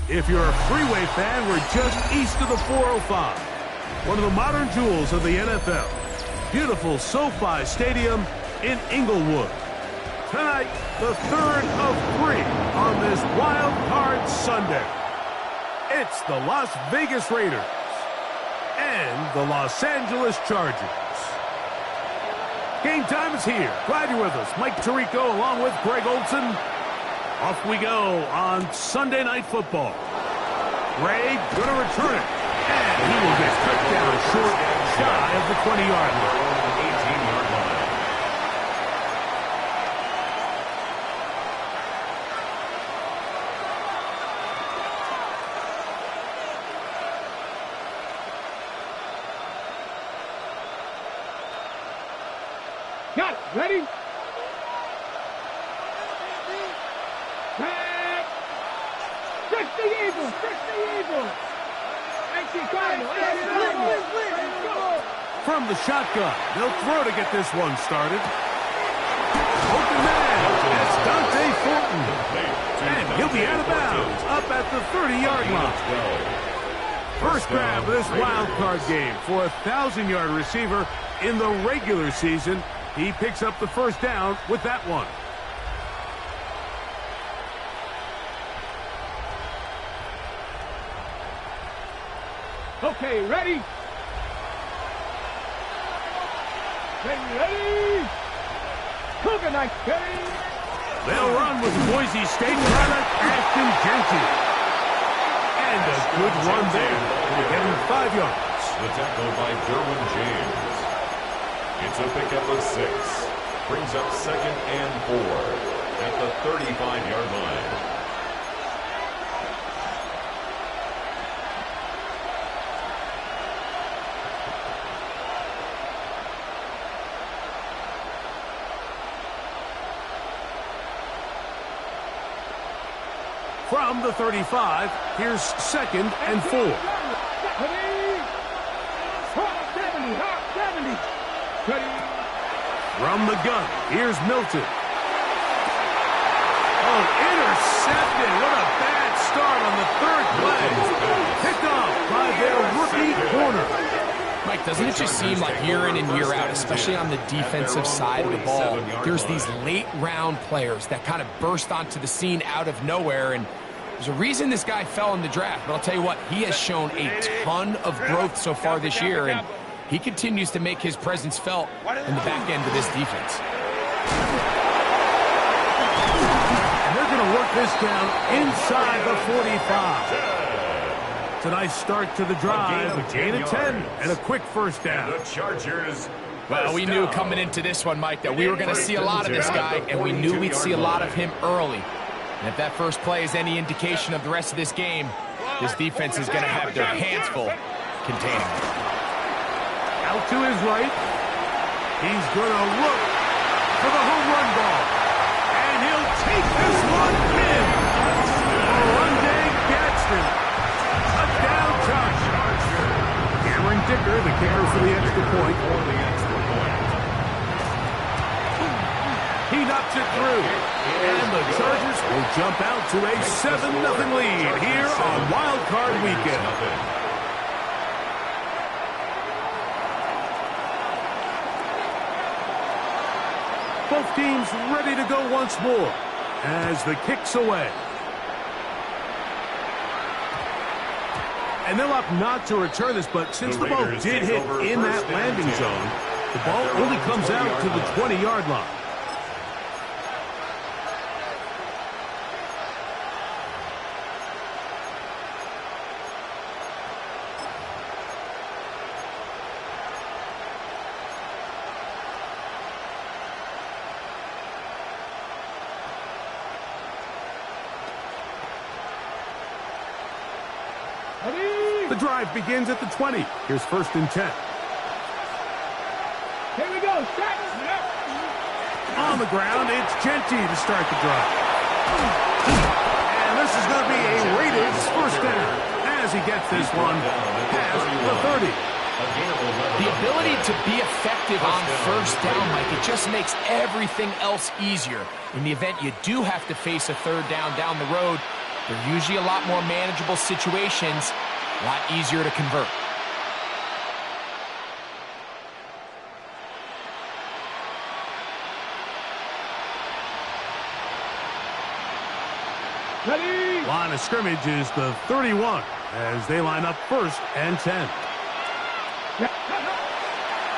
If you're a freeway fan, we're just east of the 405. One of the modern jewels of the NFL. Beautiful SoFi Stadium in Inglewood. Tonight, the third of 3 on this Wild Card Sunday. It's the Las Vegas Raiders and the Los Angeles Chargers. Game time is here. Glad you're with us. Mike Tirico along with Greg Olson. Off we go on Sunday Night Football. Ray going to return it. And he will get cut down short, shy of the 20-yard line. 18-yard line. Got it. Ready? From the shotgun, they'll throw to get this one started. Open man, that's Dante Thornton. And he'll be out of bounds, up at the 30-yard line. First grab of this wild card game for a 1,000-yard receiver in the regular season. He picks up the first down with that one. Okay, ready? Ready? Cougar Knight, ready? They'll run with Boise State product Ashton Jenkins. And a good run there. We're getting 5 yards. The tackle by Derwin James. It's a pickup of 6. Brings up 2nd and 4 at the 35-yard line. From the 35, here's 2nd and 4. 70. From the gun, here's Milton. Oh, intercepted. What a bad start on the 3rd play. Picked off by their rookie corner. Mike, doesn't it just seem like year in and year out, especially on the defensive side of the ball, there's these late-round players that kind of burst onto the scene out of nowhere, and there's a reason this guy fell in the draft, but I'll tell you what, he has shown a ton of growth so far this year, and he continues to make his presence felt in the back end of this defense. And they're going to work this down inside the 45. It's a nice start to the drive, a gain of 10, and a quick first down. The Chargers. Well, we knew coming into this one, Mike, that we were going to see a lot of this guy, and we knew we'd see a lot of him early. And if that first play is any indication of the rest of this game, this defense is going to have their hands full containing him. Out to his right. He's going to look for the home run ball. And he'll take this one in. Rondé Gadsden. Touchdown Chargers. Cameron Dicker, the kicker for the extra point. He knocks it through. And the Chargers will jump out to a 7-0 lead here on Wild Card Weekend. Both teams ready to go once more as the kick's away. And they'll opt not to return this, but since the ball did hit in that landing zone, the ball only comes out to the 20-yard line. The drive begins at the 20. Here's 1st and 10. On the ground, it's Genty to start the drive. And this is going to be a rated first down as he gets this one past the 30. The ability to be effective on first down, Mike, it just makes everything else easier. In the event you do have to face a third down down the road, they're usually a lot more manageable situations, a lot easier to convert. Ready? Line of scrimmage is the 31 as they line up 1st and 10.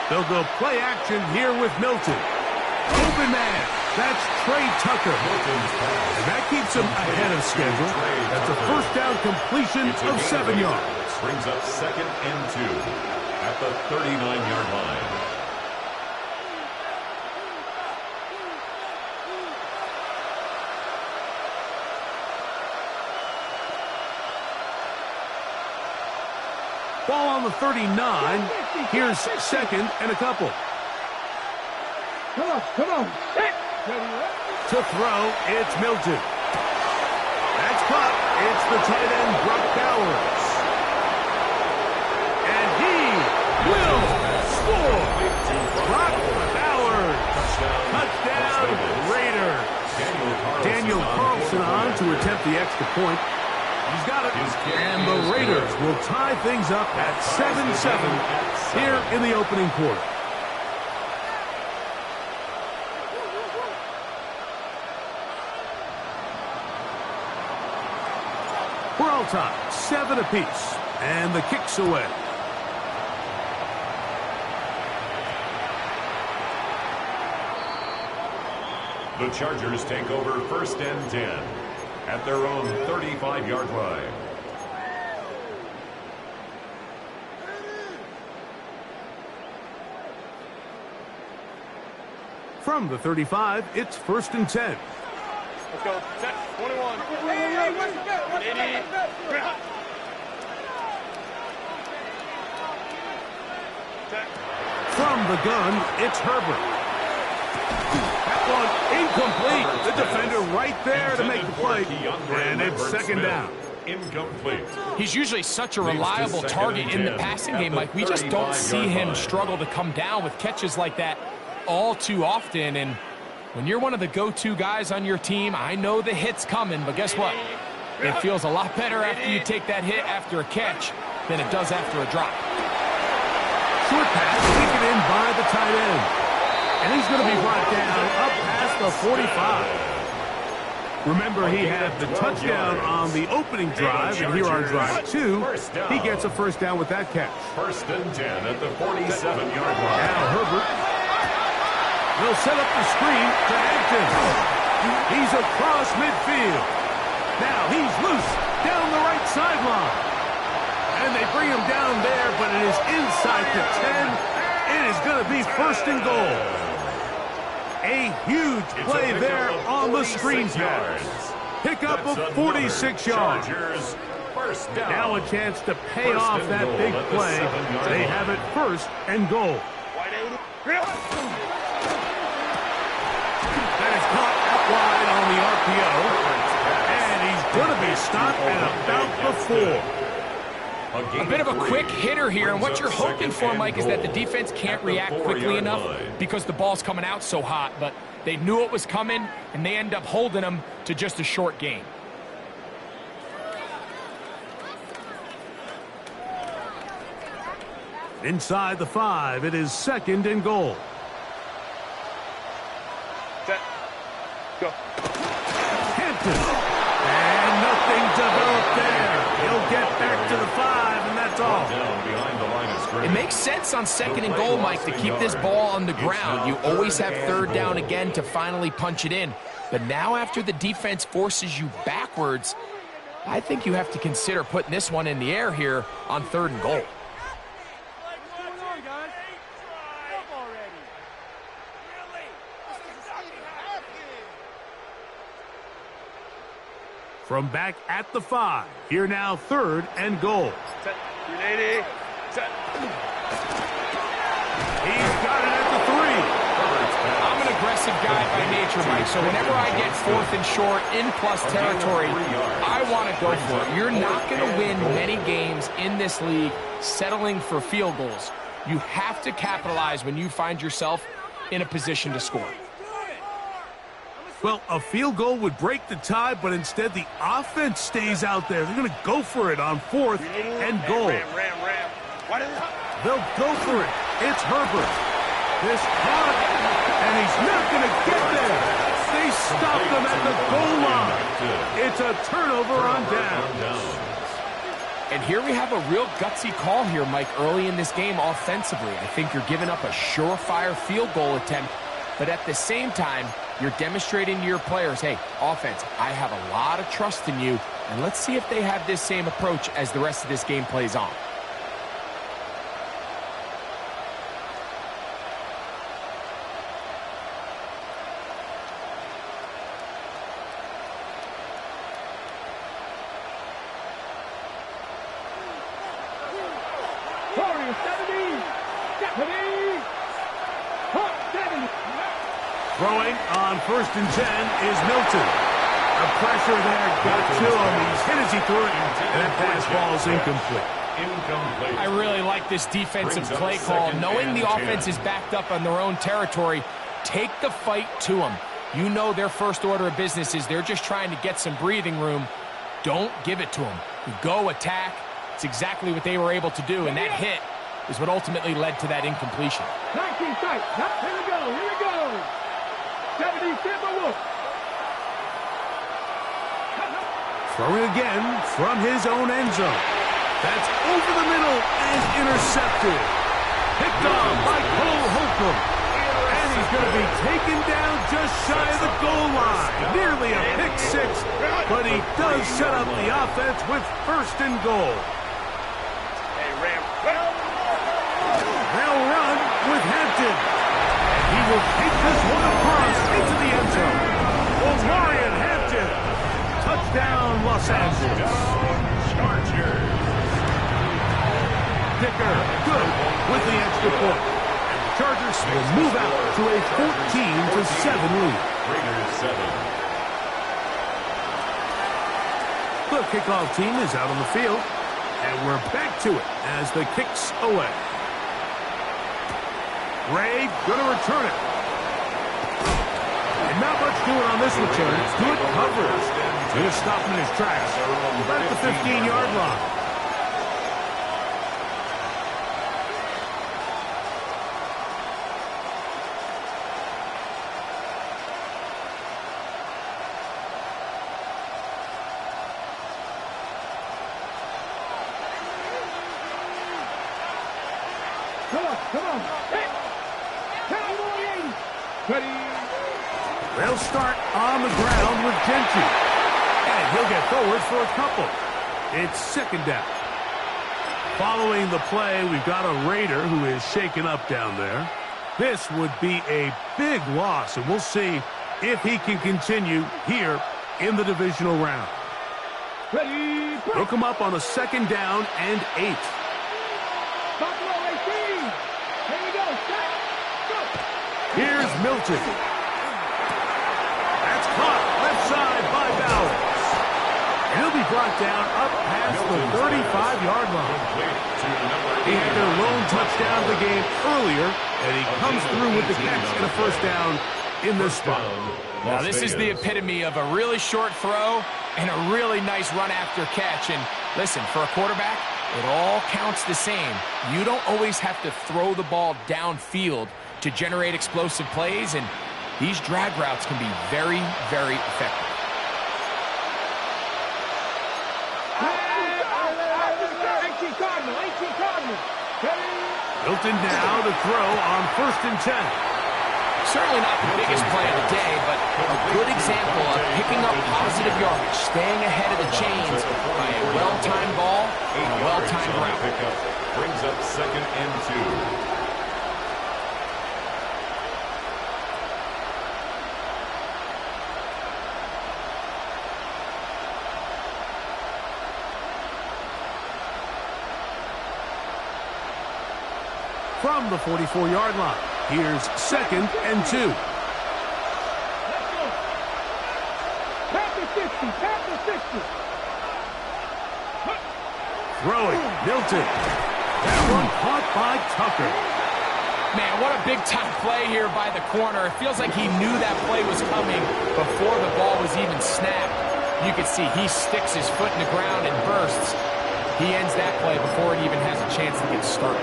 They'll go play action here with Milton. Open man. That's Trey Tucker. And that keeps him ahead of schedule. That's a first down completion of 7 yards. Brings up 2nd and 2 at the 39-yard line. Ball on the 39. Here's 2nd and a couple. Come on. To throw, it's Milton. That's caught. It's the tight end, Brock Bowers. And he will score. Brock Bowers. Touchdown, Raiders. Daniel Carlson on to attempt the extra point. He's got it. And the Raiders will tie things up at 7-7 here in the opening quarter. We're all tied, 7 apiece, and the kick's away. The Chargers take over 1st and 10 at their own 35-yard line. From the 35, it's 1st and 10. Let's go. Set. 21. From the gun, it's Herbert. That one incomplete. The defender right there to make the play. And it's 2nd down. Incomplete. He's usually such a reliable target in the passing game. Like, we just don't see him struggle to come down with catches like that all too often. And when you're one of the go-to guys on your team, I know the hit's coming, but guess what? It feels a lot better after you take that hit after a catch than it does after a drop. Short pass taken in by the tight end. And he's going to be brought down up past the 45. Remember, he had the touchdown on the opening drive, and here on drive 2, he gets a first down with that catch. 1st and 10 at the 47-yard line. Now Herbert will set up the screen to Hampton. He's across midfield. Now he's loose down the right sideline. And they bring him down there, but it is inside the 10. It is going to be 1st and goal. A huge play there on the screen pass. Pickup of 46 yards. Now a chance to pay off that big play. They have it 1st and goal. That is caught out wide on the RPO. And he's going to be stopped at about the 4. A bit of a quick hitter here, and what you're hoping for, Mike, is that the defense can't react quickly enough because the ball's coming out so hot, but they knew it was coming, and they end up holding them to just a short gain. Inside the 5, it is 2nd and goal. Set. Go. Hampton. And nothing developed there. He'll get back to the 5, and that's all. It makes sense on 2nd and goal, Mike, to keep this ball on the ground. You always have 3rd down again to finally punch it in. But now after the defense forces you backwards, I think you have to consider putting this one in the air here on 3rd and goal. From back at the 5, here now 3rd and goal. Set. 380. Set. He's got it at the 3. I'm an aggressive guy. If I by nature, Mike. So whenever I get 4th and short, in plus territory, I want to go for it. You're not going to win many games in this league settling for field goals. You have to capitalize when you find yourself in a position to score. Well, a field goal would break the tie, but instead the offense stays out there. They're going to go for it on 4th and goal. Ram. They'll go for it. It's Herbert. This caught, and he's not going to get there. They stopped him at the goal line. It's a turnover on downs. And here we have a real gutsy call here, Mike, early in this game offensively. I think you're giving up a surefire field goal attempt, but at the same time, you're demonstrating to your players, hey, offense, I have a lot of trust in you, and let's see if they have this same approach as the rest of this game plays on. Throwing on 1st and 10 is Milton. The pressure there got to him. He's hit as he threw it, and that pass ball is incomplete. I really like this defensive play call. Knowing the offense is backed up on their own territory, take the fight to them. You know their first order of business is they're just trying to get some breathing room. Don't give it to them. You go attack. It's exactly what they were able to do, and that hit is what ultimately led to that incompletion. 19 sight. Here we go. 70 Timberwolf. Throwing again from his own end zone. That's over the middle and intercepted. Picked off by Cole Holcomb. And he's going to be taken down just shy of the goal line. Nearly a pick 6, but he does set up the offense with 1st and goal. Hey, Ram. They'll run with Hampton. He will take this one across into the end zone. Omarion Hampton. Touchdown, Los Angeles. Chargers. Dicker, good with the extra point. And the Chargers will move out to a 14-7 lead. Raiders 7. The kickoff team is out on the field, and we're back to it as the kick's away. Ray going to return it. And not much doing on this return. Good coverage. Going to stop him in his tracks. Right at the 15-yard line. Come on. Hit. Ready. They'll start on the ground with Gentry. And he'll get forward for a couple. It's 2nd down. Following the play, we've got a Raider who is shaken up down there. This would be a big loss, and we'll see if he can continue here in the divisional round. Ready. Broke him up on a 2nd down and 8. Buffalo 18. Here we go. Set. Go. Here's Milton. That's caught left side by Bowers. And he'll be brought down up past the 35-yard line. He had their lone touchdown of the game earlier, and he comes through with the catch and a 1st down in this spot. Now, this is the epitome of a really short throw and a really nice run after catch. And listen, for a quarterback, it all counts the same. You don't always have to throw the ball downfield to generate explosive plays, and these drag routes can be very, very effective. 18 Cardinal. Milton now to throw on 1st and 10. Certainly not the biggest play of the day, but a good example of picking up positive yardage, staying ahead of the chains by a well-timed ball and a well-timed route. Pickup brings up 2nd and 2. From the 44-yard line, here's 2nd and 2. the 60. Tap the 60. Throwing, Milton. That one caught by Tucker. Man, what a big-time play here by the corner. It feels like he knew that play was coming before the ball was even snapped. You can see he sticks his foot in the ground and bursts. He ends that play before it even has a chance to get started.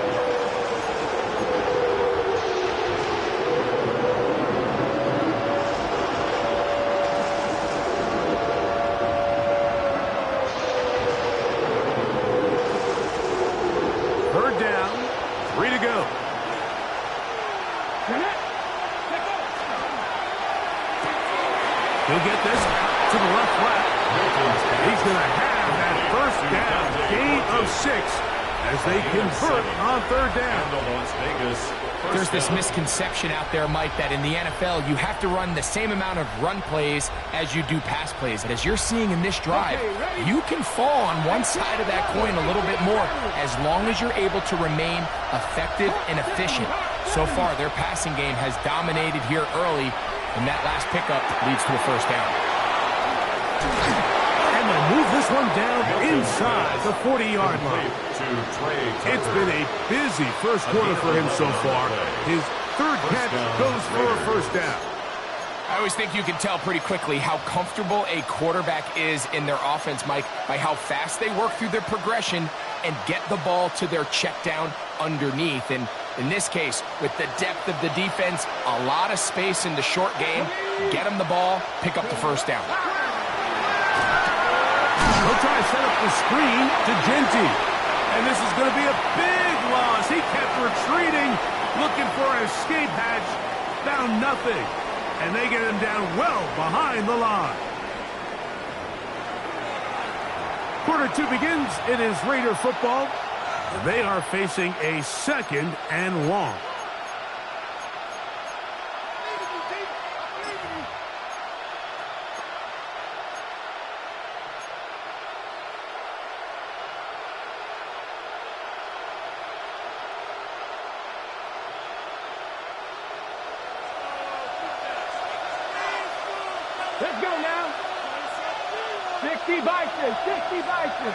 Third down, 3 to go. He'll get this out to the left flat. He's going to have that first down, gain of 6, as they convert on third down. There's this misconception out there, Mike, that in the NFL, you have to run the same amount of run plays as you do pass plays. And as you're seeing in this drive, you can fall on one side of that coin a little bit more as long as you're able to remain effective and efficient. So far, their passing game has dominated here early, and that last pickup leads to a first down. And they'll move this one down inside the 40-yard line. It's been a busy first quarter for him so far. His third catch goes for a first down. I always think you can tell pretty quickly how comfortable a quarterback is in their offense, Mike, by how fast they work through their progression and get the ball to their check down underneath. And in this case, with the depth of the defense, a lot of space in the short game, get them the ball, pick up the first down. He'll try to set up the screen to Genty. And this is going to be a big loss. He kept retreating, looking for an escape hatch, found nothing. And they get him down well behind the line. Quarter 2 begins. It is Raider football. And they are facing a 2nd and long. Let's go now. 60 Bison, 60 Bison.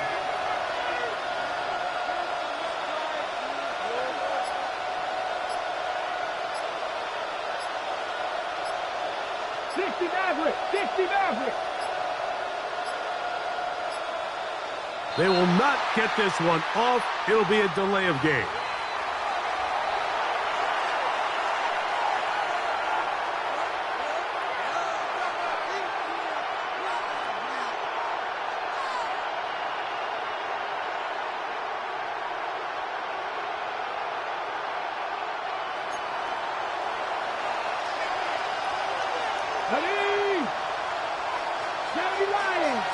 Maverick, 60 Maverick. They will not get this one off. It'll be a delay of game. Ready? 70 Lions.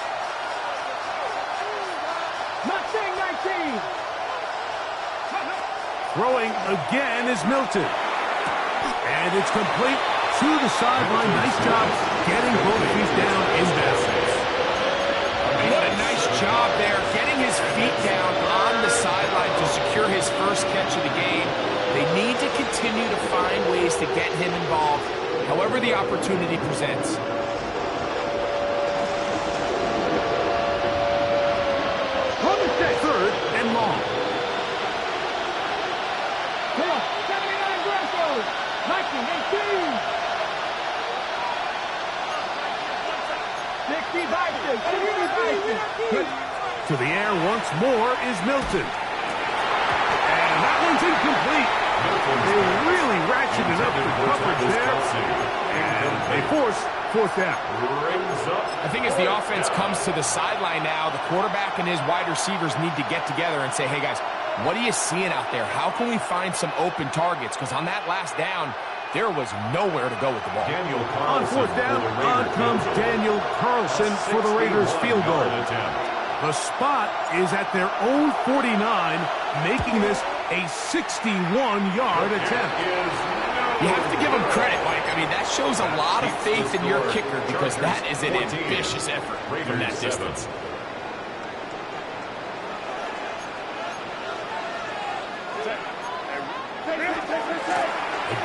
Mustang 19. Throwing again is Milton. And it's complete to the sideline. Nice job getting both feet down in bounds. What a nice job there, getting his feet down on the sideline to secure his first catch of the game. They need to continue to find ways to get him involved, however the opportunity presents. Third and long. Come on, 79 Bronco. Mikey, 18. 60 Bison, 60 Bison. To the air once more is Milton. And that one's incomplete. They really ratcheted up the coverage there. And they force fourth down. I think as the offense comes to the sideline now, the quarterback and his wide receivers need to get together and say, hey guys, what are you seeing out there? How can we find some open targets? Because on that last down, there was nowhere to go with the ball. On fourth down, on comes Daniel Carlson for the Raiders field goal. The spot is at their own 49, making this a 61-yard attempt. You have to give him credit, Mike. I mean, that shows a lot of faith in your kicker because that is an ambitious effort from that distance.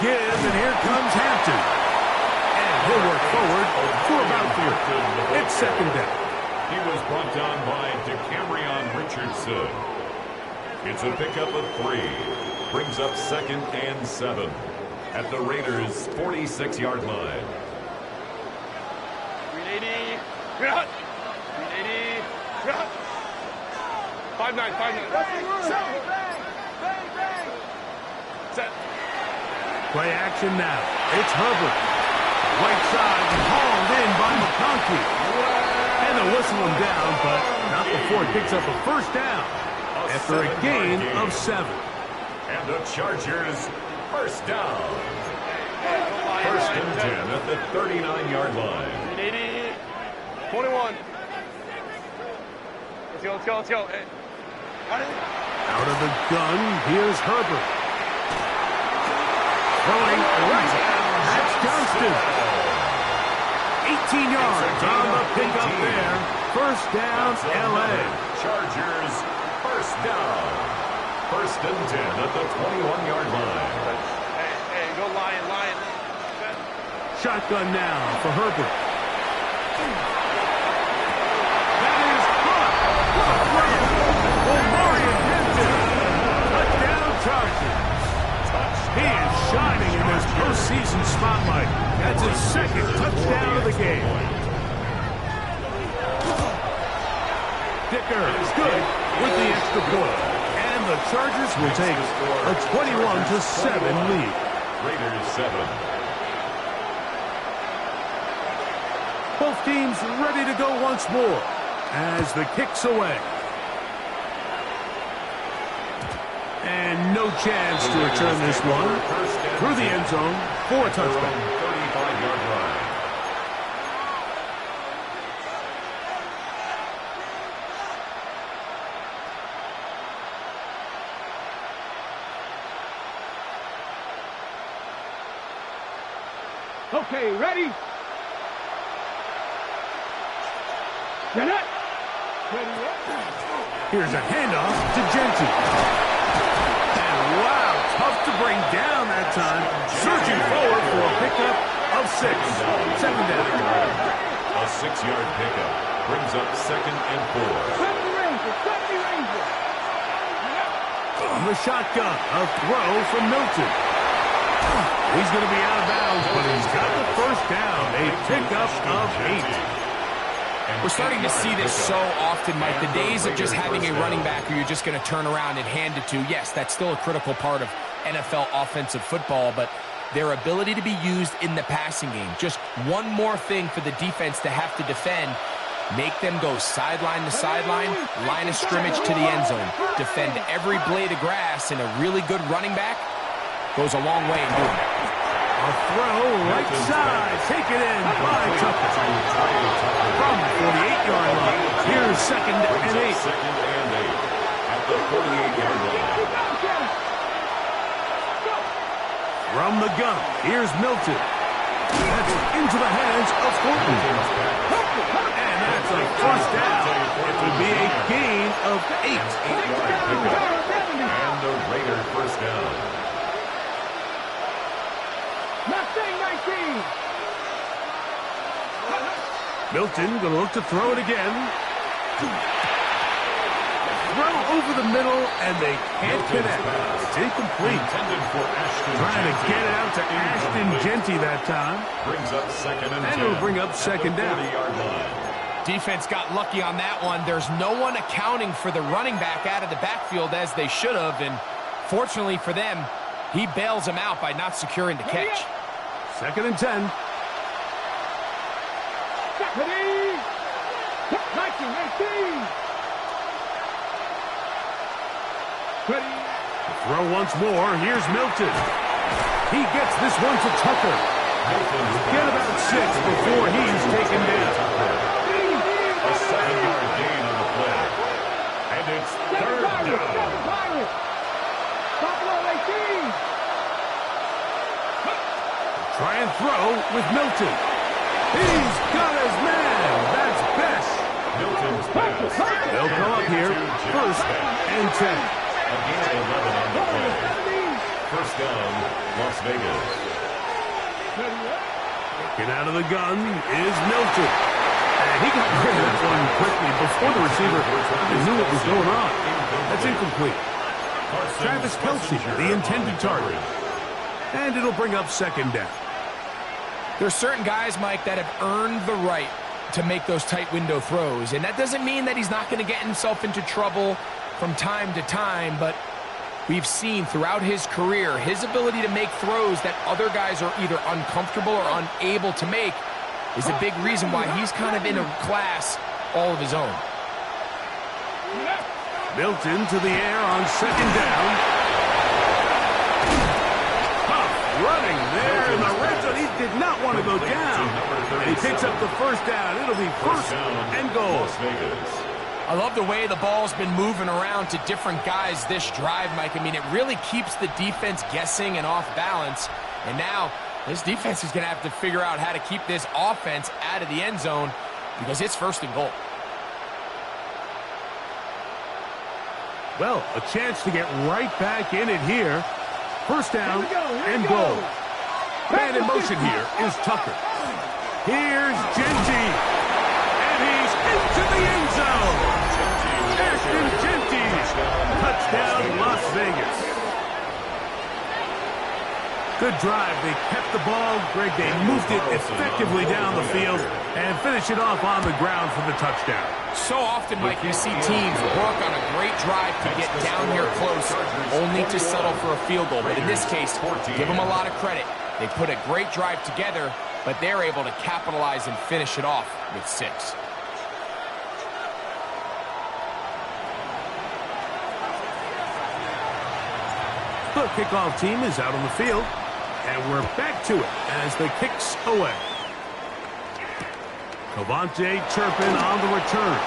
Again, and here comes Hampton. And he'll work forward to about 3. It's second down. He was brought down by DeCamerion Richardson. It's a pickup of 3. Brings up 2nd and 7 at the Raiders' 46-yard line. 380. 380. 5-9. 5-9. Set. Play action now. It's Herbert. Right side hauled in by McConkey. And they'll whistle him down, but not before he picks up a first down after a gain of 7. And the Chargers first down. First and 10 at the 39-yard line. 380. 21. Let's go. Hey. Out of the gun, here's Herbert. Throwing right. That's Johnston. 18 yards on the pickup there. First down, L.A. Chargers first down. First and 10 at the 21-yard line. Hey, go Lion. Shotgun now for Herbert. That is caught. Omarion Hampton. Touchdown Chargers. He is shining in this postseason spotlight. That's his 2nd touchdown of the game. Dicker is good with the extra point. And the Chargers will take a 21-7 lead. Raiders 7. Both teams ready to go once more as the kick's away. And no chance to return this one. Through the end zone for a touchdown. 35-yard line. Okay, ready? Jeanette. Ready, Here's a handoff to Genty. And wow, tough to bring down that time. Surging forward for a pickup of 6. Second down. A 6-yard pickup brings up 2nd and 4. 70 Ranger. On the shotgun, a throw from Milton. He's going to be out of bounds, but he's got the first down. A pickup of 8. We're starting to see this so often, Mike. The days of just having a running back who you're just going to turn around and hand it to, yes, that's still a critical part of NFL offensive football, but their ability to be used in the passing game, just one more thing for the defense to have to defend, make them go sideline to sideline, line of scrimmage to the end zone, defend every blade of grass, and a really good running back goes a long way in doing that. A throw right side, taken in by Tucker. From the 48-yard line, here's 2nd and 8. 2nd and 8 at the 48-yard line. From the gun, here's Milton. That's into the hands of Horton. And that's a first down. It would be a gain of 8. 8-yard pickup. And the Raider first down. Mustang 19. Milton going to look to throw it again. Throw over the middle, and they can't connect. It's incomplete. Trying to get it out to Ashton Genty that time. Brings up 2nd and 10. And it'll bring up 2nd down. 40-yard line. Defense got lucky on that one. There's no one accounting for the running back out of the backfield as they should have, and fortunately for them, he bails him out by not securing the catch. 2nd and 10. Ready? 19. Ready? Throw once more. Here's Milton. He gets this one to Tucker. Get about 6 before he's taken down. A 7-yard gain on the play. And it's 3rd down. Buffalo 18. Try and throw with Milton. He's got his man. That's Best. Milton's pass. They'll come up here. 1st and 10. A gain of 11 on the play. First down, Las Vegas. Get out of the gun is Milton. And he got rid of that one quickly before the receiver knew what was going on. That's incomplete. Travis Kelce, the intended target. And it'll bring up second down. There's certain guys, Mike, that have earned the right to make those tight window throws. And that doesn't mean that he's not going to get himself into trouble from time to time, but we've seen throughout his career his ability to make throws that other guys are either uncomfortable or unable to make is a big reason why he's kind of in a class all of his own. Milton to the air on second down. Tough running there in the red zone. He did not want to go down. And he picks up the first down. It'll be first and goal. I love the way the ball's been moving around to different guys this drive, Mike. I mean, it really keeps the defense guessing and off balance. And now this defense is going to have to figure out how to keep this offense out of the end zone because it's first and goal. Well, a chance to get right back in it here. First down and goal. Man in motion here is Tucker. Here's Genty. And he's into the end zone. Ashton Genty. Touchdown, Las Vegas. Good drive. They kept the ball. Greg, they moved it effectively down the field and finish it off on the ground for the touchdown. So often, Mike, you see teams work on a great drive to get down here close, only to settle for a field goal. But in this case, give them a lot of credit. They put a great drive together, but they're able to capitalize and finish it off with 6. The kickoff team is out on the field, and we're back to it as the kick's away. Cavante Turpin on the return.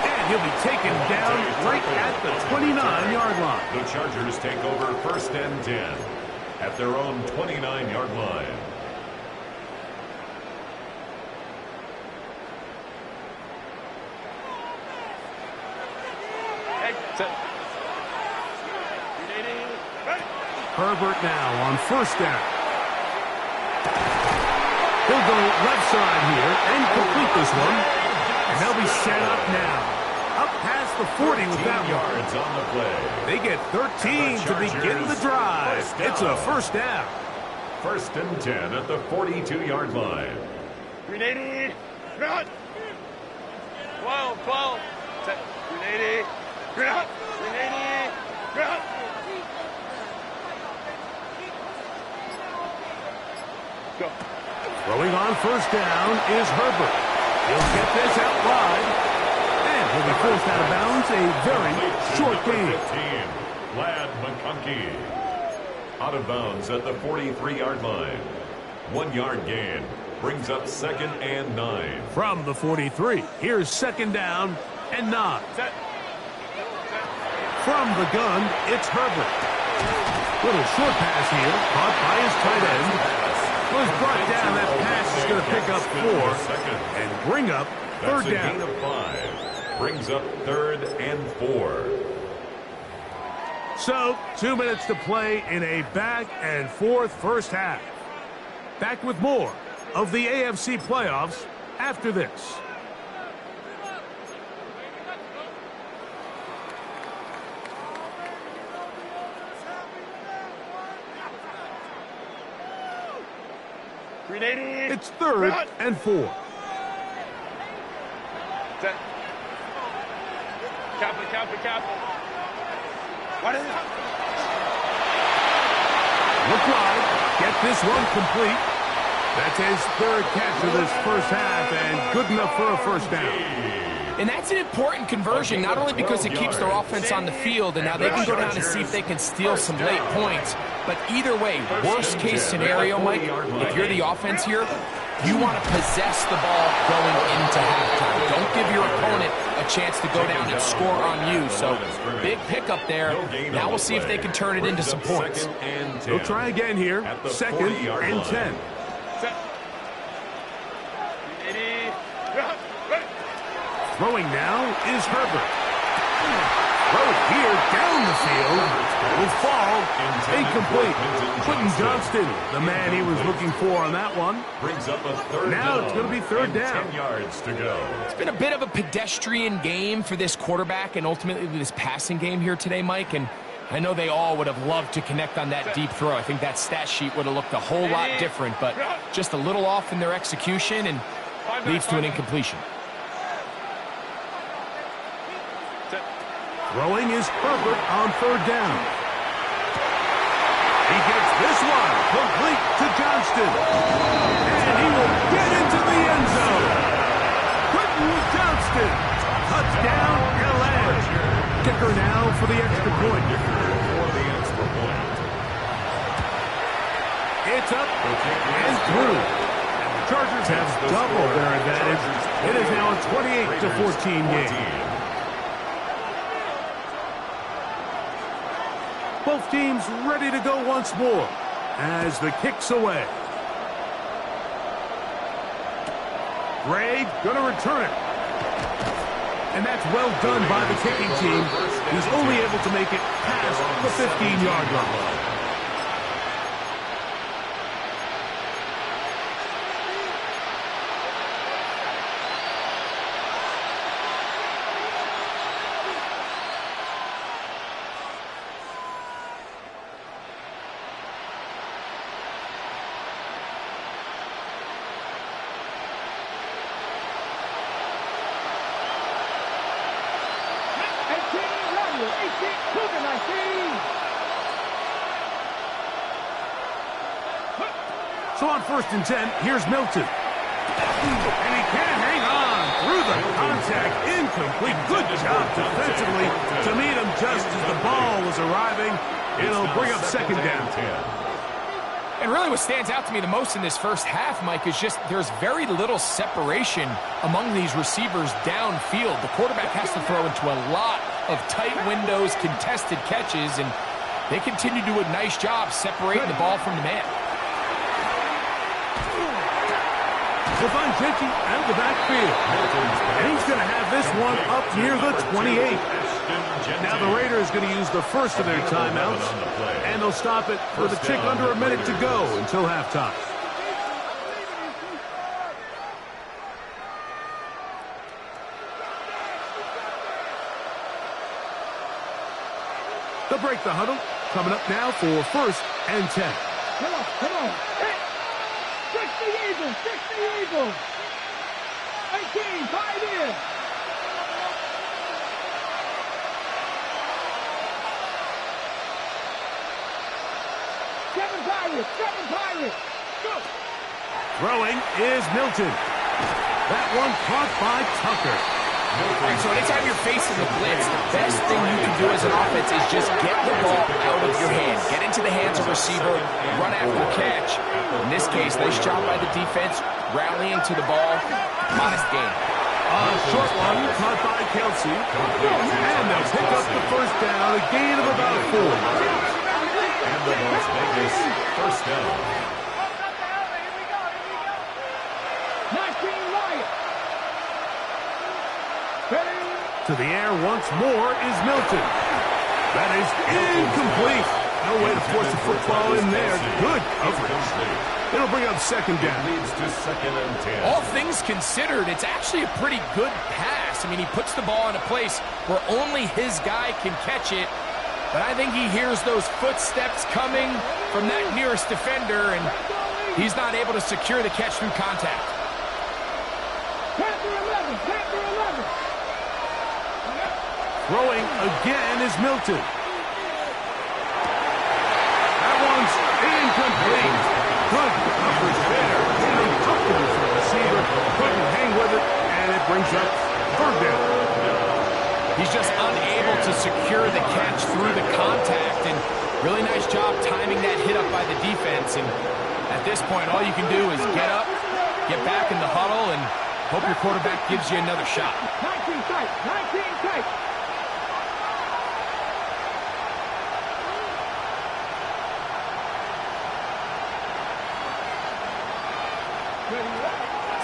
And he'll be taken down right at the 29-yard line. The Chargers take over first and 10 at their own 29-yard line. Herbert now on first down. He'll go left side here and complete this one. And they'll be set up now. Up past the 40 with that yards on the play. They get 13 to begin the drive. It's a first down. First and 10 at the 42-yard line. 380. Run. 12. 380. Run. 380. Run. Go. Throwing on first down is Herbert. He'll get this out wide. And he'll be forced out of bounds. A very short game. 15, Lad McConkey. Out of bounds at the 43-yard line. 1-yard gain. Brings up second and 9. From the 43, here's second down and 9. From the gun, it's Herbert. Little short pass here, caught by his tight end. Was brought down. That pass is going to pick up 4 and bring up third down. Gain of 5. Brings up third and 4. So, 2 minutes to play in a back and forth first half. Back with more of the AFC playoffs after this. It's third and 4. Cap. What is it? Look wide. Get this one complete. That's his third catch of this first half and good enough for a first down. And that's an important conversion, not only because it keeps their offense on the field, and now they can go down and see if they can steal some late points. But either way, worst case scenario, Mike, if you're the offense here, you want to possess the ball going into halftime. Don't give your opponent a chance to go down and score on you. So big pickup there. Now we'll see if they can turn it into some points. They'll try again here. Second and 10. Throwing now is Herbert. throw it here down the field. It will fall. Incomplete. Quentin Johnston, the man he was looking for on that one. Brings up a third Now down it's going to be third and down. 10 yards to go. It's been a bit of a pedestrian game for this quarterback and ultimately this passing game here today, Mike. And I know they all would have loved to connect on that deep throw. I think that stat sheet would have looked a whole lot different, but just a little off in their execution and leads to an incompletion. Throwing is Herbert on third down. He gets this one complete to Johnston. And he will get into the end zone. Quentin Johnston. Touchdown, LA. Kicker now for the extra point. It's up and through. And the Chargers have doubled their advantage. It is now a 28-14 game. Both teams ready to go once more as the kick's away. Gray going to return it. And that's well done by the kicking team. He's only able to make it past the 15-yard line. So on 1st and 10, here's Milton. And he can't hang on through the contact. Incomplete. Good job defensively to meet him just as the ball was arriving. It'll bring up second down. And really what stands out to me the most in this first half, Mike, is just there's very little separation among these receivers downfield. The quarterback has to throw into a lot of tight windows, contested catches, and they continue to do a nice job separating the ball from the man. Devon Gentry out of the backfield. And he's going to have this one up near the 28. Now the Raiders going to use the first of their timeouts. And they'll stop it with a tick under a minute to go until halftime. They'll break the huddle. Coming up now for 1st and 10. Come on, come on. Hey, fix the Eagles, fix the Eagles. 18, 5 in. Seven Pirates. Go. Throwing is Milton. That one caught by Tucker. Right, so anytime you're facing the blitz, the best thing you can do as an offense is just get the ball out of your hand. Get into the hands of receiver, run after the catch. In this case, nice job by the defense, rallying to the ball. Modest gain. Short one caught by Kelsey. And they'll pick up the first down, a gain of about 4. And the Las Vegas first down. To the air once more is Milton. That is incomplete. No way to force the football in there. Good coverage. It'll bring up second down. Leads to 2nd and 10. All things considered, it's actually a pretty good pass. I mean, he puts the ball in a place where only his guy can catch it. But I think he hears those footsteps coming from that nearest defender, and he's not able to secure the catch through contact. Throwing again is Milton. That one's incomplete. Good coverage there. Uncomfortable for the receiver. Couldn't hang with it, and it brings up third down. He's just unable to secure the catch through the contact, and really nice job timing that hit up by the defense. And at this point, all you can do is get up, get back in the huddle, and hope your quarterback gives you another shot. 19 tight.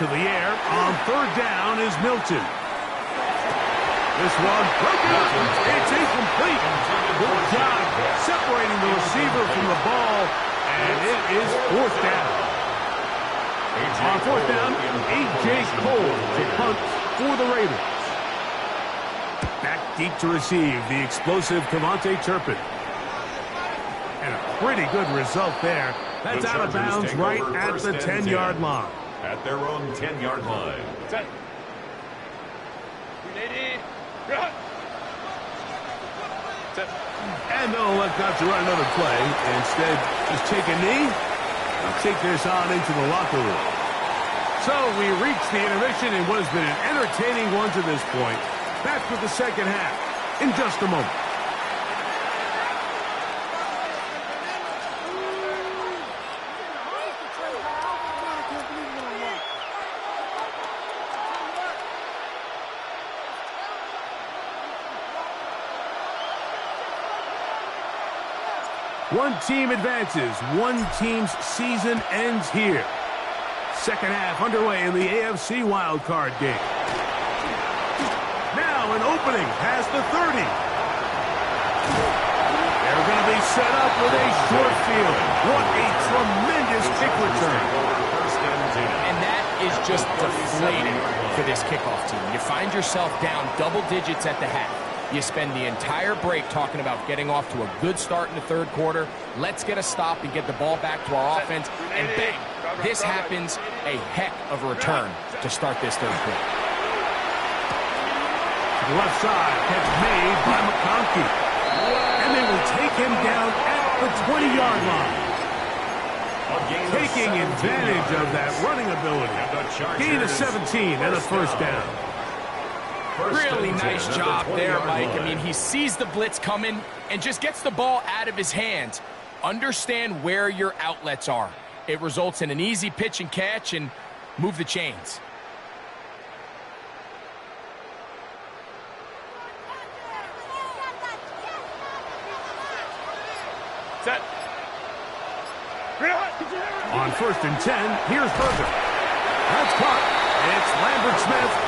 To the air on third down is Milton. This one broken up. It's incomplete. Good job separating the receiver from the ball, and it is fourth down. On fourth down, A.J. Cole to punt for the Raiders. Back deep to receive the explosive Cavante Turpin. And a pretty good result there. That's out of bounds right at the 10-yard line. At their own 10-yard line. Set. 380. Run. Set. And they'll elect not to run another play. Instead, just take a knee and take this on into the locker room. So we reach the intermission in what has been an entertaining one to this point. Back with the second half in just a moment. One team advances. One team's season ends here. Second half underway in the AFC wildcard game. Now an opening past the 30. They're going to be set up with a short field. What a tremendous kick return. And that is just deflating for this kickoff team. You find yourself down double digits at the half. You spend the entire break talking about getting off to a good start in the third quarter. Let's get a stop and get the ball back to our offense. And bang, this happens. A heck of a return to start this third quarter. To the left side, catch made by McConkey. And they will take him down at the 20-yard line. Taking advantage of that running ability. Gain of 17 and a first down. Really nice job there, Mike. I mean, he sees the blitz coming and just gets the ball out of his hands. Understand where your outlets are. It results in an easy pitch and catch and move the chains. Set. On 1st and 10, here's Herbert. That's caught. It's Lambert Smith.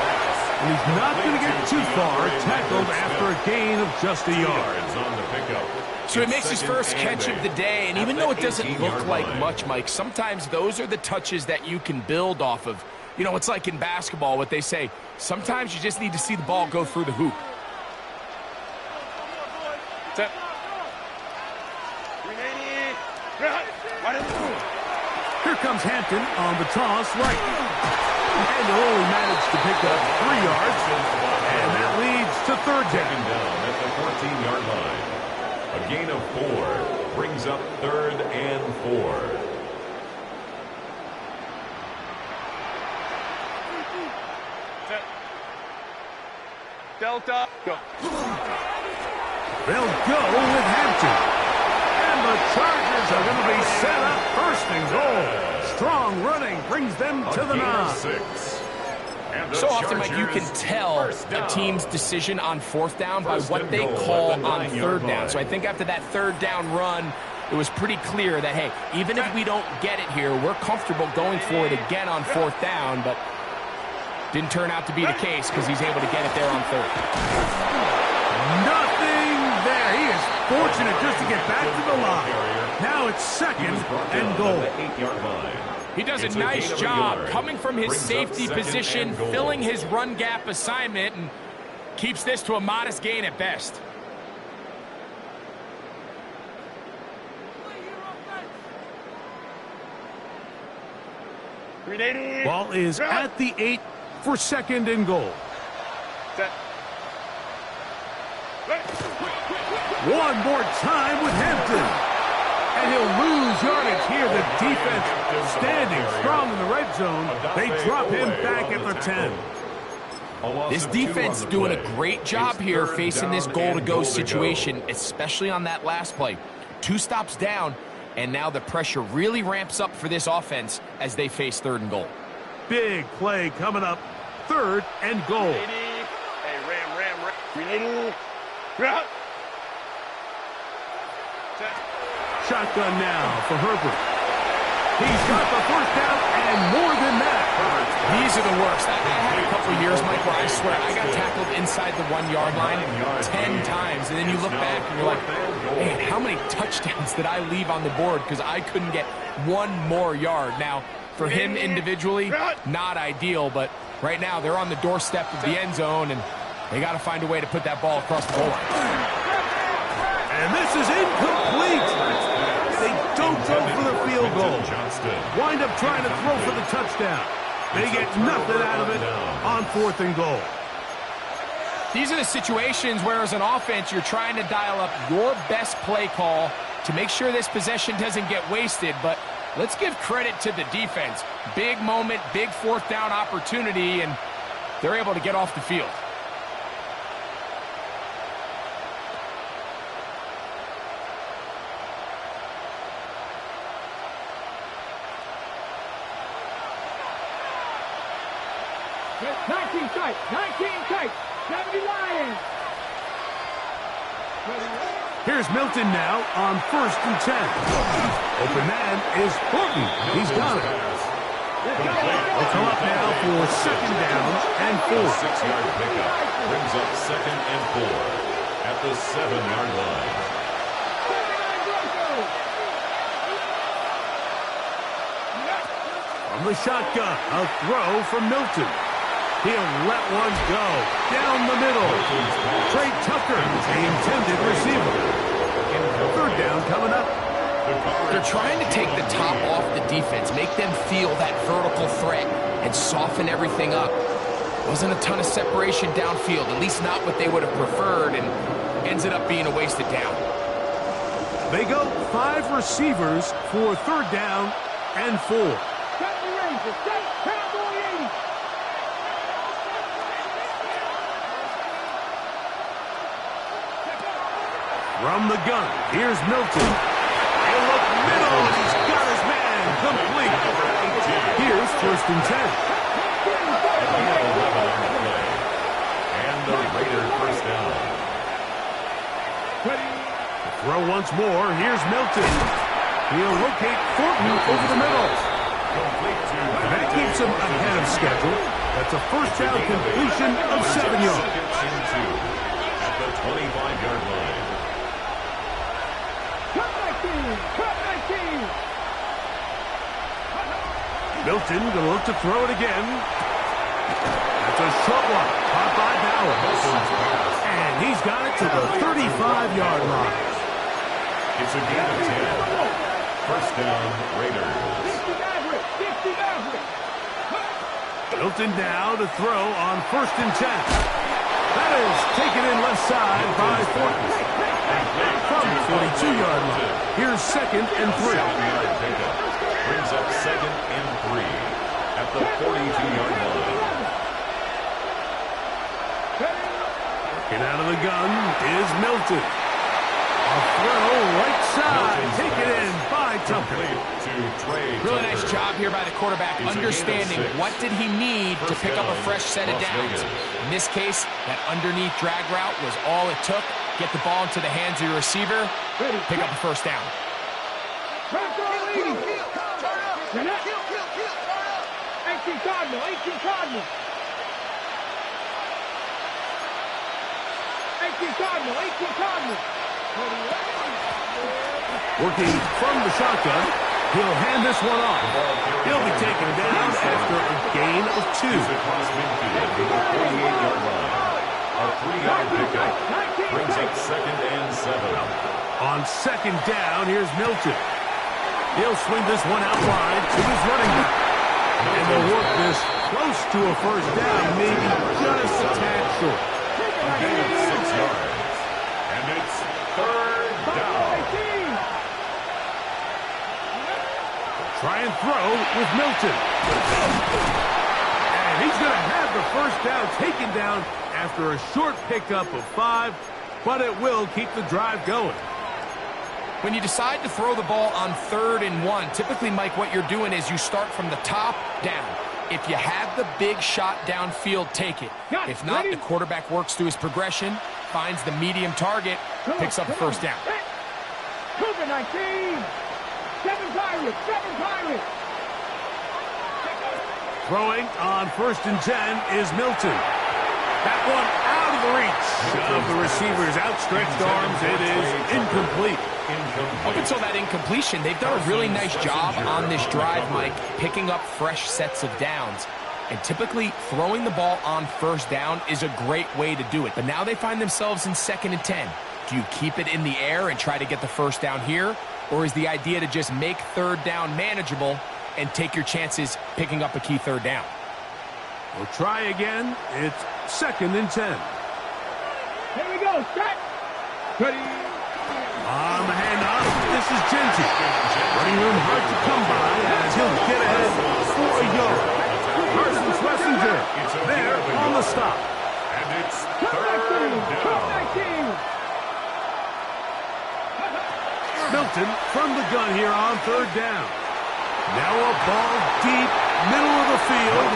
And he's not going to get too far, tackled after a gain of just a yard. So he makes his first catch of the day, and even though it doesn't look like much, Mike, sometimes those are the touches that you can build off of. You know, it's like in basketball, what they say, sometimes you just need to see the ball go through the hoop. Set. 380. Here comes Hampton on the toss right. And they'll only manage to pick up 3 yards, and that leads to third down. Down at the 14-yard line. A gain of 4 brings up 3rd and 4. Set. Delta. Go. They'll go with Hampton. And the Chargers are going to be set up first and goal. Strong running brings them to the 9. So often, Mike, you can tell a team's decision on fourth down by what they call on third down. So I think after that third down run, it was pretty clear that, hey, even if we don't get it here, we're comfortable going for it again on fourth down, but didn't turn out to be the case because he's able to get it there on third. Nothing there. He is fortunate just to get back to the line. Now it's 2nd and goal. He does a nice job coming from his safety position, filling his run gap assignment, and keeps this to a modest gain at best. Ball is at the 8 for 2nd and goal. Set. One more time with Hampton. And he'll lose yardage here. The defense standing strong in the red zone. They drop him back at the 10. This defense is doing a great job here facing this goal-to-go situation, especially on that last play. 2 stops down, and now the pressure really ramps up for this offense as they face 3rd and goal. Big play coming up. 3rd and goal. Hey, ram. 380. Route. Set. Shotgun now for Herbert. He's got the first down and more than that. These are the worst. I had a couple couple years, Mike, where I swear I got tackled inside the 1 yard line 10 times, and then you look back and you're like, man, how many touchdowns did I leave on the board because I couldn't get one more yard? Now, for him individually, not ideal, but right now they're on the doorstep of the end zone, and they got to find a way to put that ball across the goal line. And this is incomplete. They don't go for the field goal. Wind up trying to throw for the touchdown. They get nothing out of it on 4th and goal. These are the situations where, as an offense, you're trying to dial up your best play call to make sure this possession doesn't get wasted. But let's give credit to the defense. Big moment, big 4th down opportunity, and they're able to get off the field. Tight, 19 tight, 70 Lions. Here's Milton now on 1st and 10. Open man is Horton. He's got it. They'll come up now for 2nd down and 4. 6-yard pickup brings up 2nd and 4 at the 7-yard line. From the shotgun, a throw from Milton. He'll let one go down the middle. Trey Tucker, the intended receiver. 3rd down coming up. They're trying to take the top off the defense, make them feel that vertical threat, and soften everything up. Wasn't a ton of separation downfield, at least not what they would have preferred, and ends it up being a wasted down. They go 5 receivers for 3rd down and 4. From the gun, here's Milton. He'll look middle, and he's got his man complete. Here's 1st and 10. And the Raiders 1st down. Throw once more, here's Milton. He'll locate Thornton over the middle. That keeps him ahead of schedule. That's a 1st down completion of 7 yards. At the 25-yard line. Milton going to look to throw it again. That's a short one, caught by Bowers. And he's got it to the 35-yard line. It's a gain of 10. 1st down, Raiders. Milton now to throw on 1st and 10. That is taken in left side by Thornton. From the 42-yard line. Here's 2nd and 3. Brings up 2nd and 3 at the 42-yard line. Get out of the gun is Milton. A throw right side. Taken in by Tucker. Really nice job here by the quarterback, understanding what did he need to pick up a fresh set of downs. In this case, that underneath drag route was all it took. Get the ball into the hands of your receiver, pick up a 1st down. 18 Cardinal, 18 Cardinal. 18 Cardinal, 18 Cardinal. Working from the shotgun, he'll hand this one off. He'll be taken down after a gain of 2. A 3-yard pickup brings up 2nd and 7. On 2nd down, here's Milton. He'll swing this one out wide to his running back. And they'll work this close to a 1st down, maybe just a tad short. Gain of 6 yards. And it's 3rd down. Try and throw with Milton. And he's going to have the 1st down taken down after a short pickup of 5, but it will keep the drive going. When you decide to throw the ball on 3rd and 1, typically, Mike, what you're doing is you start from the top down. If you have the big shot downfield, take it. If not, the quarterback works through his progression, finds the medium target, picks up the 1st down. Cougar 19. 7 Pirates, 7 Pirates. Throwing on 1st and 10 is Milton. That one out of the reach of the receiver's outstretched arms. It is incomplete. Up until that incompletion, they've done a really nice job on this drive, Mike, picking up fresh sets of downs. And typically, throwing the ball on 1st down is a great way to do it. But now they find themselves in 2nd and 10. Do you keep it in the air and try to get the 1st down here? Or is the idea to just make 3rd down manageable and take your chances picking up a key 3rd down? We'll try again. It's 2nd and 10. Here we go. Set. Ready. On the handoff, this is Genty. Running room hard to come by as he'll get ahead for a yard. Carson Schlesinger there on the stop. And it's Come 3rd down. 19. Milton from the gun here on 3rd down. Now a ball deep, middle of the field.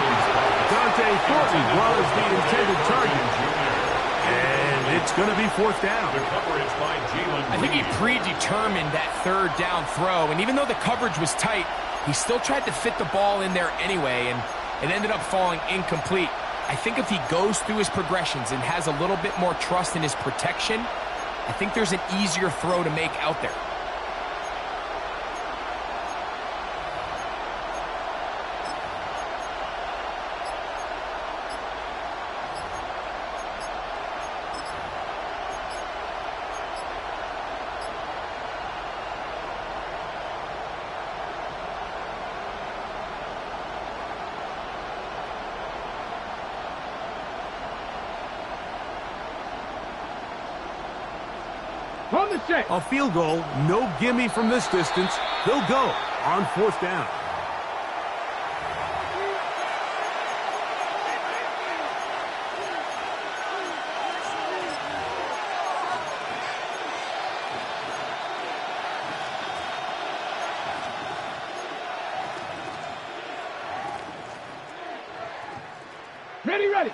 Dante Thornton was the intended target. And it's going to be 4th down. The coverage by Jalen. I think he predetermined that 3rd down throw, and even though the coverage was tight, he still tried to fit the ball in there anyway, and it ended up falling incomplete. I think if he goes through his progressions and has a little bit more trust in his protection, I think there's an easier throw to make out there. On the set. A field goal, no gimme from this distance. They'll go on 4th down. Ready, ready.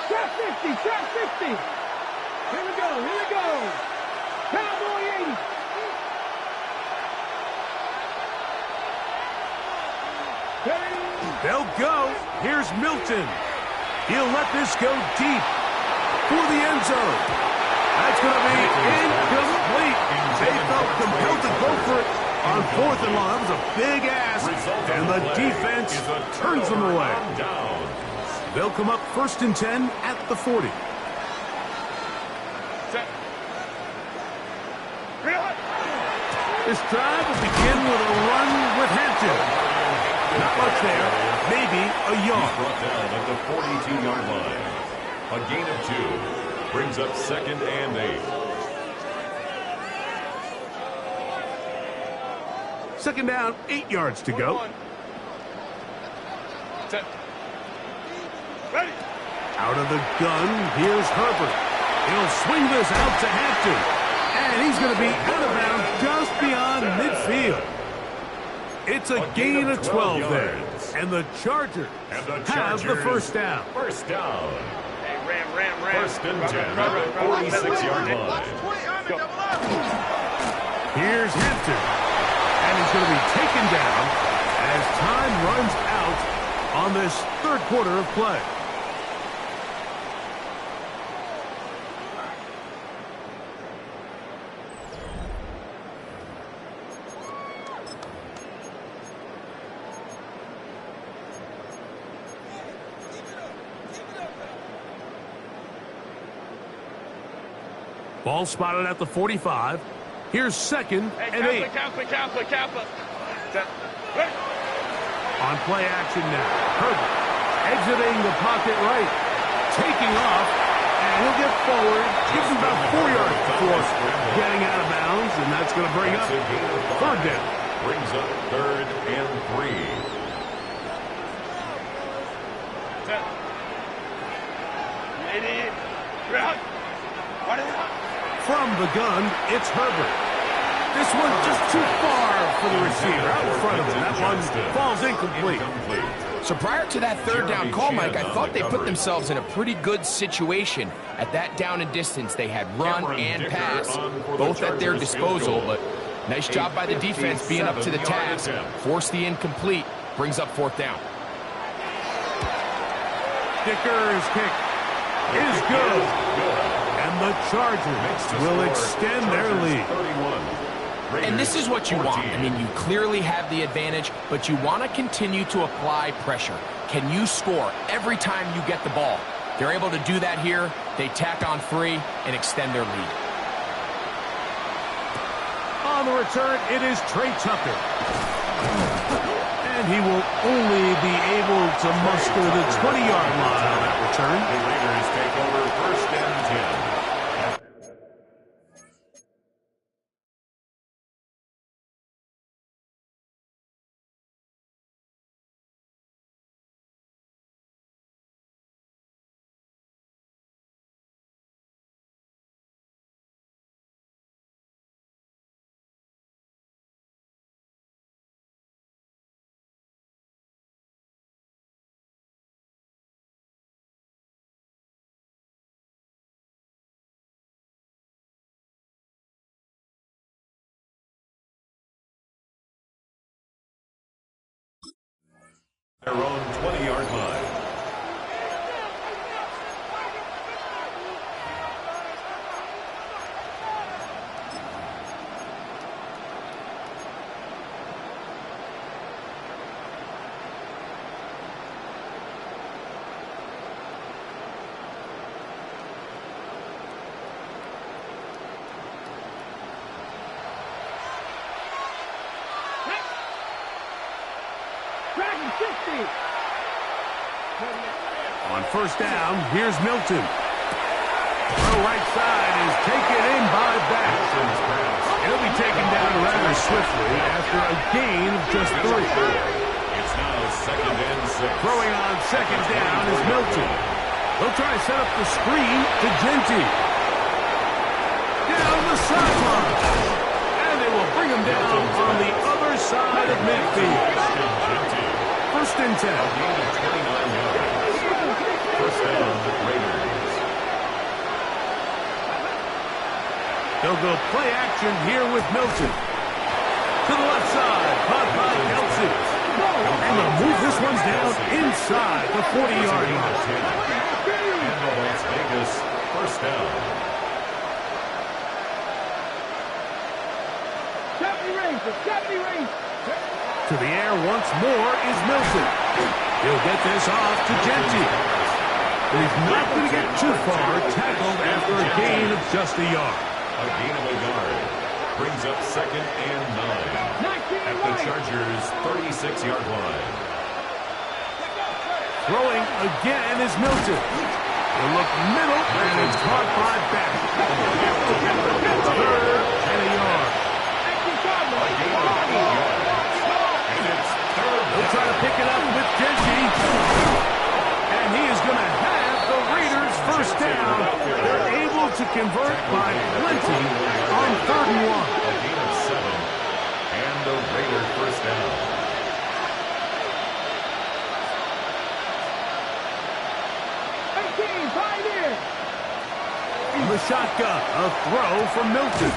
Trap 50, trap 50. Here we go, here we go. Cowboy 80. Ready. They'll go. Here's Milton. He'll let this go deep for the end zone. That's going to be incomplete. They felt compelled to go for it on 4th and long. That was a big ask, and the defense turns them away. They'll come up 1st and 10 at the 40. This drive will begin with a run with Hampton. Not much there, maybe a yard. Brought down at the 42-yard line. A gain of 2 brings up 2nd and 8. 2nd down, 8 yards to go. Set. Ready. Out of the gun, here's Herbert. He'll swing this out to Hampton. And he's going to be out of bounds just beyond midfield. It's a gain of 12 there. And the Chargers have the 1st down. 1st down. Hey, ram. 1st and 10 at the 46-yard line. Here's Hampton. And he's going to be taken down as time runs out on this 3rd quarter of play. Ball spotted at the 45. Here's 2nd and 8. Kappa. Set. Ready. On play action now. Herbert exiting the pocket right. Taking off. And he'll get forward. Gives him about 4 yards before getting out of bounds. And that's going to bring up 3rd down. Brings up 3rd and 3. Set. Ready. Ground. What is it? From the gun, it's Herbert. This one just too far for the receiver. Out in front of him. That one falls incomplete. So prior to that 3rd down call, Mike, I thought they put themselves in a pretty good situation. At that down and distance, they had run and pass, both at their disposal. But nice job by the defense being up to the task. Forced the incomplete. Brings up 4th down. Dicker's kick is good. And the Chargers will extend their lead. And this is what you want. I mean, you clearly have the advantage, but you want to continue to apply pressure. Can you score every time you get the ball? They're able to do that here. They tack on 3 and extend their lead. On the return, it is Trey Tucker. And he will only be able to muster the 20-yard line on that return. The Raiders take over 1st and 10. Their own 20-yard line. On 1st down, here's Milton. The right side is taken in by Bass. He'll be taken down rather swiftly after a gain of just 3. It's now 2nd and 6. Throwing on 2nd down is Milton. They'll try to set up the screen to Genty. Down the sideline. And they will bring him down on the other side of midfield. 1st and 10. Gain of 29 yards. 1st down, Raiders. They'll go play action here with Milton. To the left side, caught by Kelsey. And they'll move this one down inside the 40-yard line. And the Las Vegas 1st down. To the air once more is Milton. He'll get this off to Genty. But he's not going to get too far, tackled after a gain of just a yard. A gain of a yard. Brings up 2nd and 9. At the Chargers' 36-yard line. Throwing again is Milton. He'll look middle, and it's caught by Back. 3rd and a yard. A gain of 8 yards. And it's 3rd. He'll try to pick it up with Genty. And he is going to have the Raiders 1st down. They're able to convert by plenty on 3rd and 1. A gain of 7. And the Raiders 1st down. In the shotgun, a throw from Milton.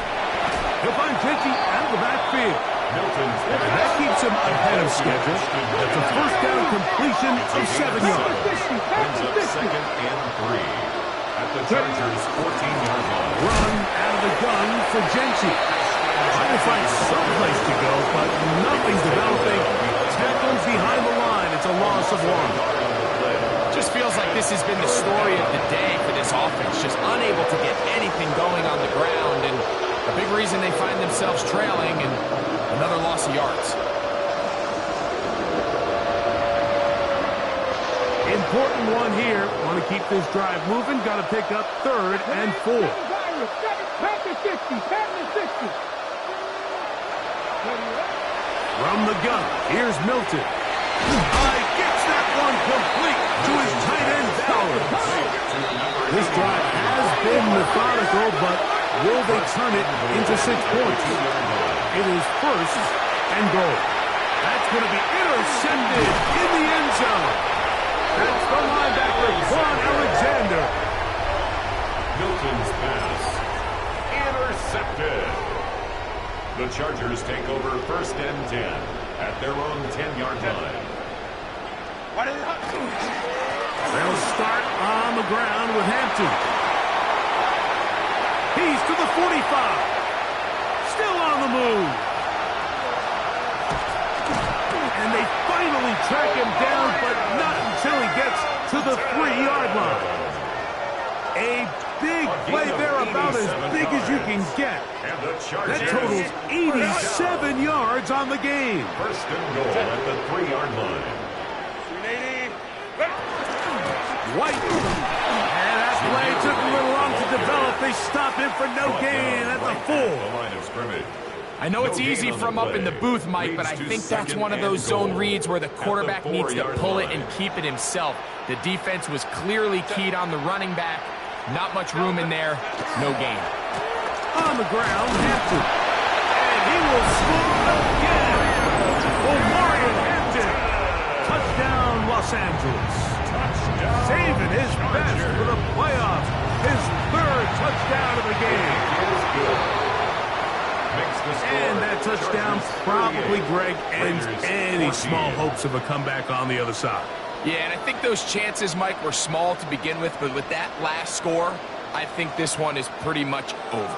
He'll find Genty out of the backfield. Milton's And that keeps him ahead of schedule. That's a 1st down completion of 7 yards. brings up 2nd and 3. At the Chargers' 14-yard line. Run out of the gun for Genty. Trying to find some place to go, but nothing's developing. Tackles behind the line. It's a loss of 1. Just feels like this has been the story of the day for this offense. Just unable to get anything going on the ground, and a big reason they find themselves trailing, and another loss of yards. Important one here. Want to keep this drive moving. Got to pick up 3rd and 4. From the gun, here's Milton. Gets that one complete to his tight end, Bowers. This drive has been methodical, but will they turn it into 6 points? It is 1st and goal. That's going to be intercepted in the end zone. That's the linebacker, Quan Alexander. Milton's pass. Intercepted. The Chargers take over 1st and 10 at their own 10-yard line. They'll start on the ground with Hampton. He's to the 45. Still on the move. And they finally track him down, but not until he gets to the 3-yard line. A big play there, about as big as you can get. That totals 87 yards on the game. First and goal at the 3-yard line. White. And that play took a little long to develop. They stop him for no gain at the 4. The line of scrimmage. I know it's easy from up in the booth, Mike, but I think that's one of those zone reads where the quarterback needs to pull it and keep it himself. The defense was clearly keyed on the running back. Not much room in there. No gain. On the ground, Hampton. And he will score again. Omarion Hampton. Touchdown, Los Angeles. Saving his best for the playoffs. His 3rd touchdown of the game. And that touchdown probably, Greg, ends any small hopes of a comeback on the other side. Yeah, and I think those chances, Mike, were small to begin with, but with that last score, I think this one is pretty much over.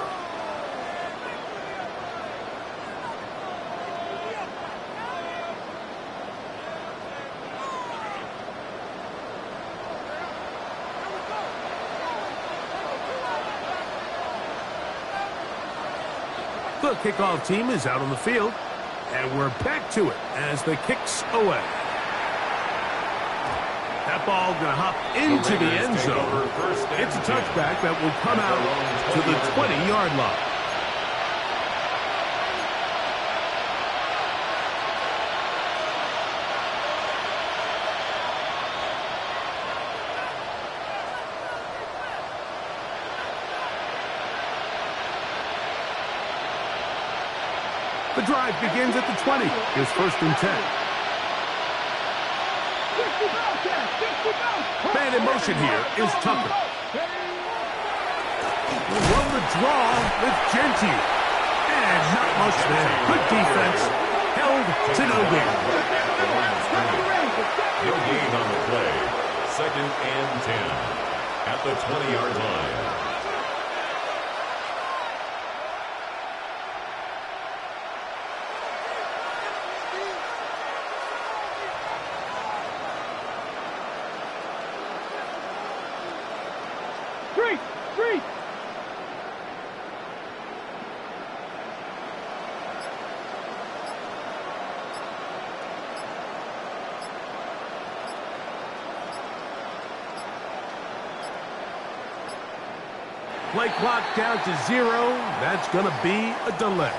The kickoff team is out on the field, and we're back to it as the kick's away. That ball going to hop into the end zone. It's a touchback that will come out to the 20-yard line. The drive begins at the 20. Here's 1st and 10. Man in motion here is Tucker. Run the draw with Genty. And not much there. Good defense. Held to no gain. No gain on the play. 2nd and 10 at the 20-yard line. Play clock down to 0. That's going to be a delay.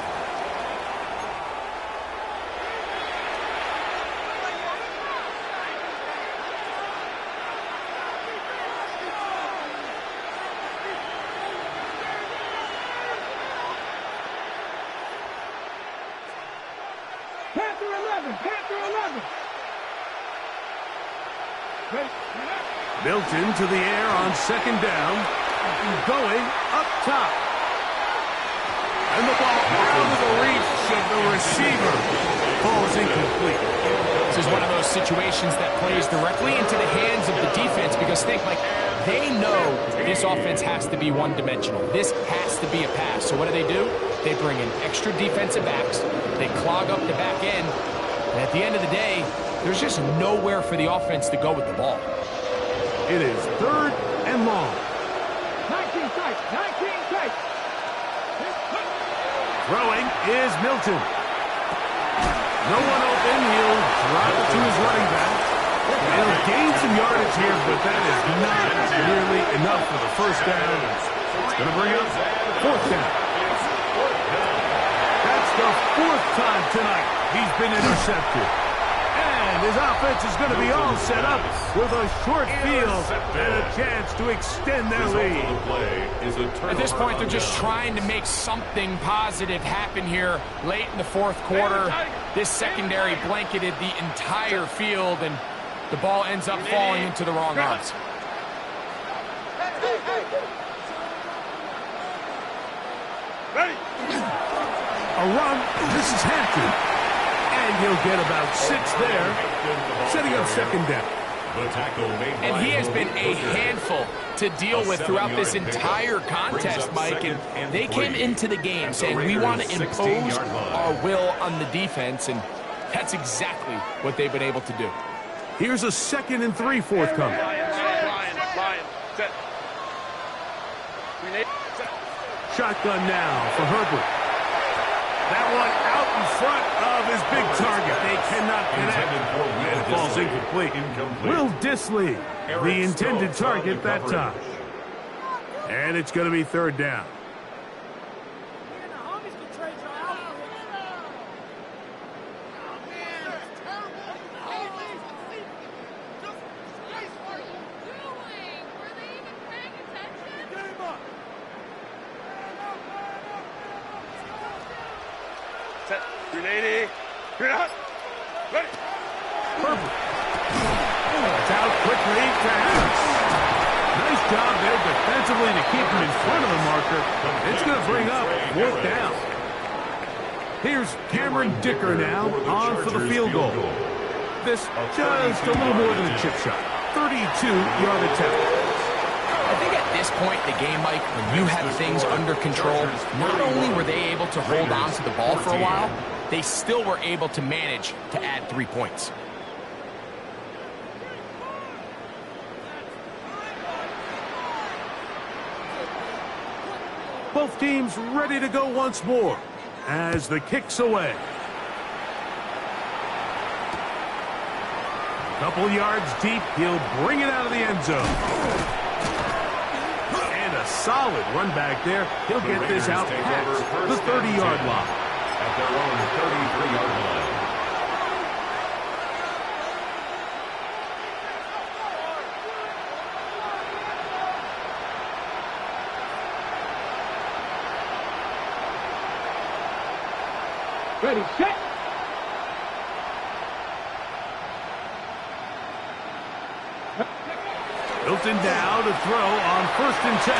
Panther 11, Panther 11. Built into the air on 2nd down. Going up top. And the ball out of the reach of the receiver. Falls incomplete. This is one of those situations that plays directly into the hands of the defense because think, like, they know this offense has to be one-dimensional. This has to be a pass. So what do? They bring in extra defensive backs. They clog up the back end. And at the end of the day, there's just nowhere for the offense to go with the ball. It is 3rd and long. 19 tight, 19 tight. Throwing is Milton. No one open. He'll drop it to his running back. He'll gain some yardage here, but that is not nearly enough for the 1st down. It's going to bring up 4th down. That's the 4th time tonight he's been intercepted. And his offense is going to be all set up with a short field and a chance to extend their lead. At this point, they're just trying to make something positive happen here late in the 4th quarter. This secondary blanketed the entire field, and the ball ends up falling into the wrong arms. Ready. A run. This is Hampton. And he'll get about 6 there. Setting up on second down. The tackle made by And he has been a Hooker. handful to deal with throughout this 7-yard pickup. entire Brings contest, up Mike. second And and they came 3. into the game At the saying we want to Raiders' impose 16-yard line. our will on the defense, and that's exactly what they've been able to do. Here's a 2nd and 3 forthcoming. Lion. Set. Shotgun now for Herbert. That one out in front of his big target. They cannot connect. Intended for Will And it falls Dissly. incomplete. Incomplete. Will Dissly, Eric the intended Stokes on target the that coverage. time. And it's going to be 3rd down. Set. 380. You're out. Ready. Herbert. It's out quickly to Harris. Nice job there defensively to keep him in front of the marker. It's going to bring up 4th down. Here's Cameron Dicker now on for the field goal. This just a little more than a chip shot. 32-yard attempt. I think at this point in the game, Mike, when you have things under control, not only were they able to hold on to the ball for a while, they still were able to manage to add 3 points. Both teams ready to go once more as the kick's away. Couple yards deep, he'll bring it out of the end zone. And a solid run back there. He'll The get this Raiders out take past over the first and 30-yard 10 line. at their own 33-yard line. Ready, set. Hilton down to throw on 1st and 10.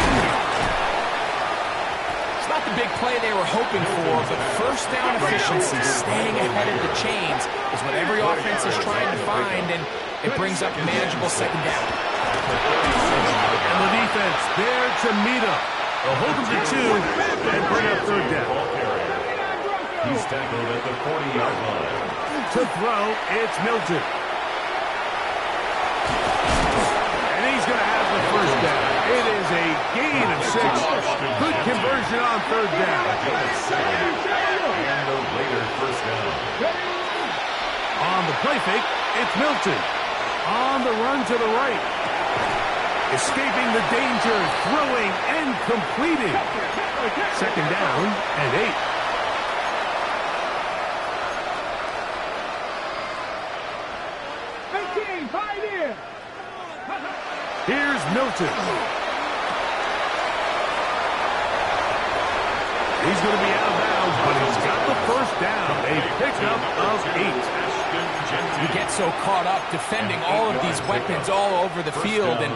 It's not the big play they were hoping for, but first down efficiency, staying ahead of the chains, is what every offense is trying to find, and it brings up manageable 2nd down. And the defense there to meet up. They'll hold him to 2 and bring up 3rd down. Ball carrier. He's tackled at the 40-yard line. To throw, it's Milton. And he's going to have the 1st down. It is a gain of 6. Good conversion on 3rd down. And a later 1st down. On the play fake, it's Milton. On the run to the right. Escaping the danger, throwing and completing. 2nd down and 8. Here's Milton. He's going to be out of bounds, but he's got the 1st down. A pickup of 8. You get so caught up defending all of these weapons all over the field, and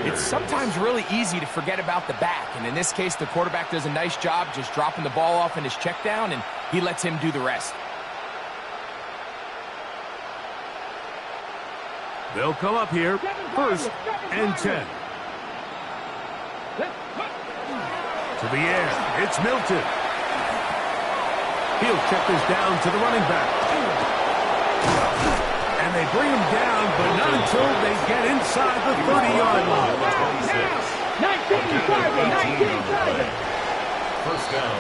it's sometimes really easy to forget about the back. And in this case, the quarterback does a nice job just dropping the ball off in his check down, and he lets him do the rest. They'll come up here, 1st and 10. To the air, it's Milton. He'll check this down to the running back. And they bring him down, but not until they get inside the 30-yard line. 19-7. 1st down,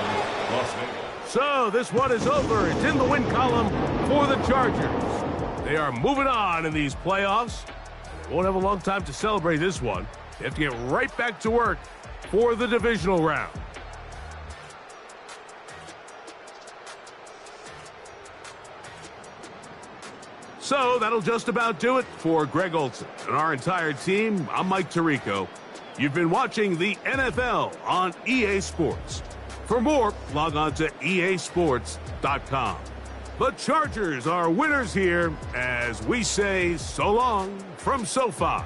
Las Vegas. So this one is over. It's in the win column for the Chargers. They are moving on in these playoffs. They won't have a long time to celebrate this one. They have to get right back to work for the divisional round. So that'll just about do it for Greg Olson and our entire team. I'm Mike Tirico. You've been watching the NFL on EA Sports. For more, log on to easports.com. The Chargers are winners here as we say so long from SoFi.